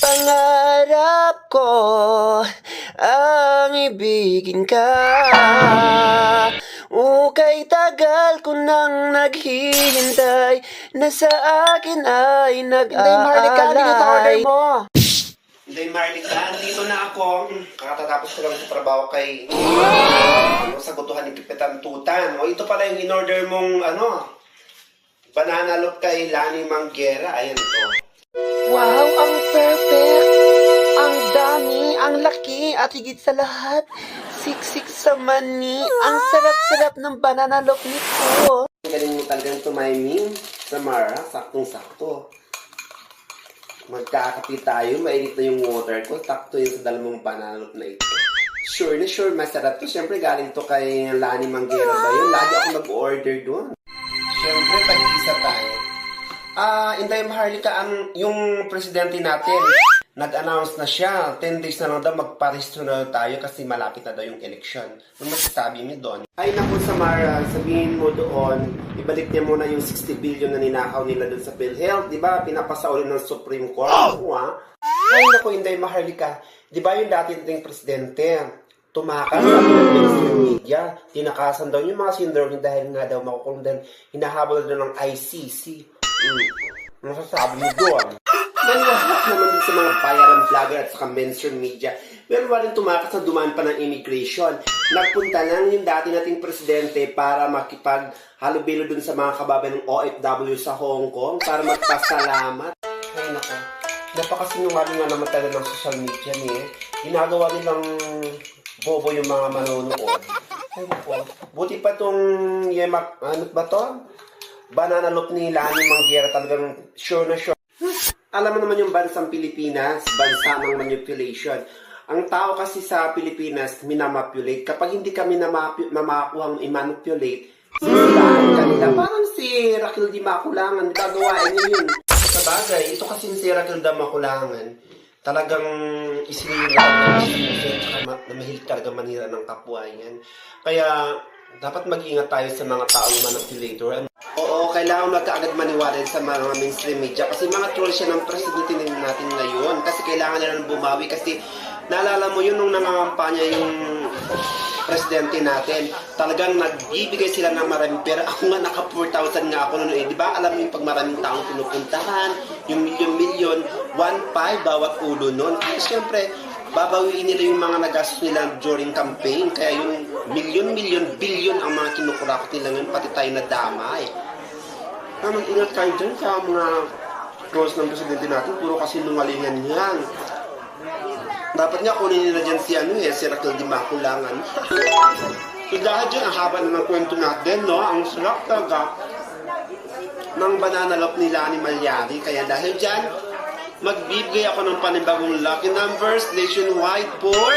Pangarap ko ang ibigin ka. Kay tagal ko nang naghihintay na sa akin ay nag-aalay. Hindi, Marlica, dito na ako. Kakatapos ko lang sa trabaho kay sagutuhan ni Kapitan Tutan. Ito pala yung in-order mong banana loaf kay Lani Manguera. Ayan ito. Wow, ang perfect! Ang dami, ang laki, at higit sa lahat, siksik sa mani. Ang sarap-sarap ng banana loaf nito. Galing mo talagang tumiming, Samara. Saktong-sakto. Magkakapi tayo, mainit na yung water ko. Takto yun sa dalawang banana loaf na ito. Sure na sure, masarap to. Siyempre, galing to kay Lani Manguera ba yun? Lagi ako mag-order doon. Siyempre, pag-isa tayo. Inday Maharlika, yung presidente natin, nag-announce na siya. 10 days na lang daw magparehistro na tayo kasi malapit na daw yung election. Ano masasabi niyo doon? Ay naku, Samara, sabihin mo doon, ibalik niya muna yung 60 billion na ninakaw nila doon sa PhilHealth. Di ba? Pinapasauli ng Supreme Court. Ay naku, Inday Maharlika, di ba yung dati nating presidente, tumakas sa mainstream media, tinakasan daw yung mga sindrom dahil nga daw makukulong din, hinahabol daw ng ICC. Masasabi mo doon? Naliwasap naman din sa mga bayaran vlogger at saka mainstream media. Meron rin tumakas na dumaan pa ng immigration. Nagpunta lang yung dati nating presidente para makipaghalubilo dun sa mga kababayan ng OFW sa Hong Kong para magpasalamat. Ay nako, napakasinungaling nga naman talaga ng social media niya. Ginagawa nilang bobo yung mga manonood. Ay nako, buti pa tong ano ba to? Banana loaf ni Lani Manguera, talagang sure na sure. Alam mo naman yung bansang Pilipinas, bansa ng manipulation. Ang tao kasi sa Pilipinas, minamapulate. Kapag hindi kami mamakuhang i-manipulate, sisilahan kanila. Parang si Raquel Di Maculangan, gagawain niya yun. Sa bagay, ito kasi si Raquel Di Maculangan, talagang isinira na mahilig talaga manira ng kapwa yan. Kaya, dapat mag-iingat tayo sa mga taong manipulator. Oo, kailangan magkaagad maniwala sa mga mainstream media kasi mga troll siya ng presidente natin ngayon kasi kailangan nila bumawi kasi naalala mo yun nung nangangampanya yung presidente natin, talagang nagbibigay sila ng maraming pera. Ako nga naka 4,000 nga ako noon di ba? Alam mo yung pag maraming taong pinupuntahan, yung milyon-milyon, 1.5 bawat ulo noon. Kaya siyempre, babawiin nila yung mga nagastos nila during campaign. Kaya yung milyon, bilyon ang mga kinukurakot nila ngayon, pati tayo na damay. Kaya mag-ingat kayo dyan sa mga close ng presidente natin, puro kasi nungalingan yan. Dapat nga kunin nila dyan si Raquel Di Maculangan. So dahil dyan, ang haba na ng kwento natin, no? Ang sarap talaga ng banana loaf ni Lani Malyari. Kaya dahil dyan, magbibigay ako ng panibagong lucky numbers nationwide for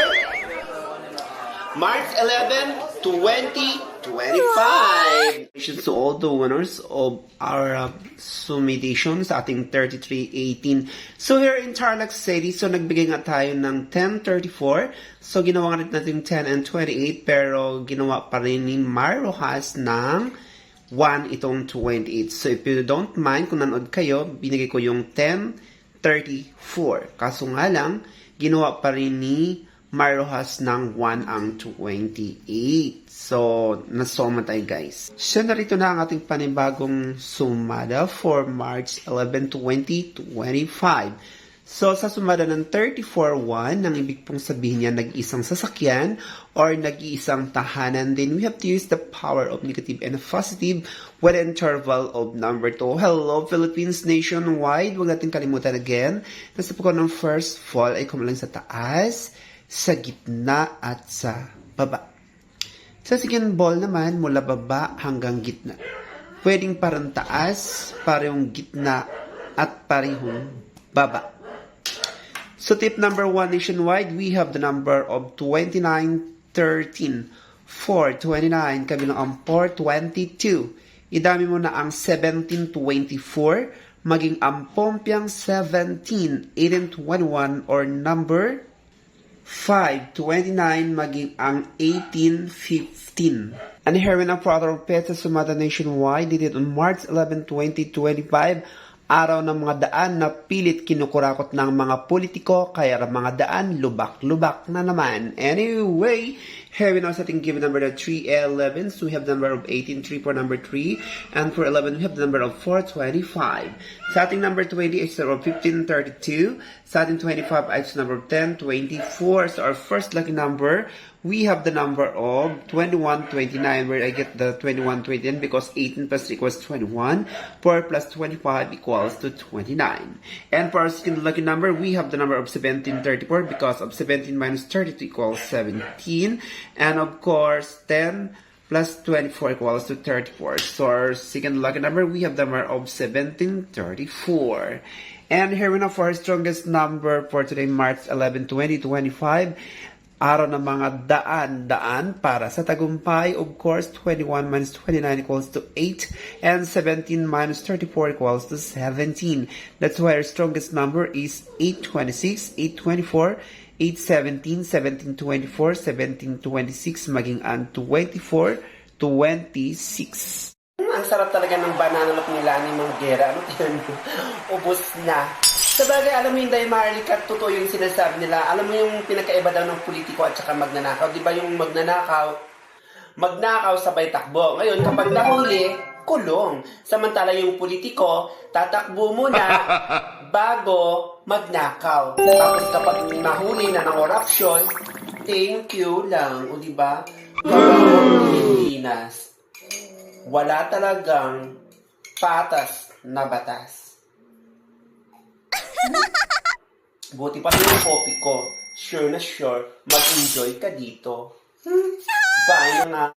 March 11, 2025. To all the winners of our summation sa ating 3318. So here in Tarlac City, so nagbigay nga tayo ng 1034. So ginawa nga natin 10 and 28 pero ginawa pa rin ni Mar Rojas ng 1 itong 28. So if you don't mind, kung nanood kayo, binigay ko yung 1034. Kaso nga lang, ginawa pa rin ni Mar Rojas ng 1 ang 28. So, nasoma tayo guys. So, narito na ang ating panibagong sumada for March 11, 2025. So, sa sumada ng 34-1, ang ibig pong sabihin niya, nag-iisang sasakyan or nag-iisang tahanan, then we have to use the power of negative and positive with an interval of number 2. Hello, Philippines nationwide. Huwag natin kalimutan again. Nasa po ko ng first fall ay kumalang sa taas, sa gitna at sa baba. Sa second ball naman, mula baba hanggang gitna. Pwedeng parang taas, parehong gitna, at parehong baba. So tip number 1 nationwide, we have the number of 2913. 429, kabilang ang 422. Idami mo na ang 1724, maging ang pompyang 17, 1821, or number 529 maging ang 1815. And here we now for other pets sa sumada nationwide dated on March 11, 2025. Araw ng mga daan na pilit kinukurakot ng mga politiko, kaya ang mga daan lubak-lubak na naman. Anyway, here we now sa ating given number na 311. So we have the number of 18, 3 for number 3. And for 11, we have the number of 425. Sa ating number 20 is the number of 1532. Sa ating 25 is the number of 1024. So our first lucky number, we have the number of 2129, where I get the 2129 because 18 plus 3 equals 21. 4 plus 25 equals to 29. And for our second lucky number, we have the number of 1734 because of 17 minus 32 equals 17. And of course, 10 plus 24 equals to 34. So our second lucky number, we have the number of 1734. And here we know for our strongest number for today, March 11, 2025. Araw ng mga daan para sa tagumpay. Of course, 21 minus 29 equals to 8. And 17 minus 34 equals to 17. That's why our strongest number is 826, 824, 817, 1724, 1726, maging ang 24, 26. Ang sarap talaga ng banana loaf nila ni Mang Gera. Ano tayo? Ubus na. Sabagay, alam mo yung dahil Marlikat, totoo yung sinasabi nila. Alam mo yung pinakaiba daw ng politiko at saka magnanakaw. Di ba yung magnanakaw sabay takbo. Ngayon, kapag nahuli, kulong. Samantala yung politiko, tatakbo muna bago magnakaw. Tapos kapag nahuli na ng corruption, thank you lang. O di ba? Kapag Pilipinas, wala talagang patas na batas. Buti pa yung copy ko. Sure na sure, mag-enjoy ka dito. Bye na nga.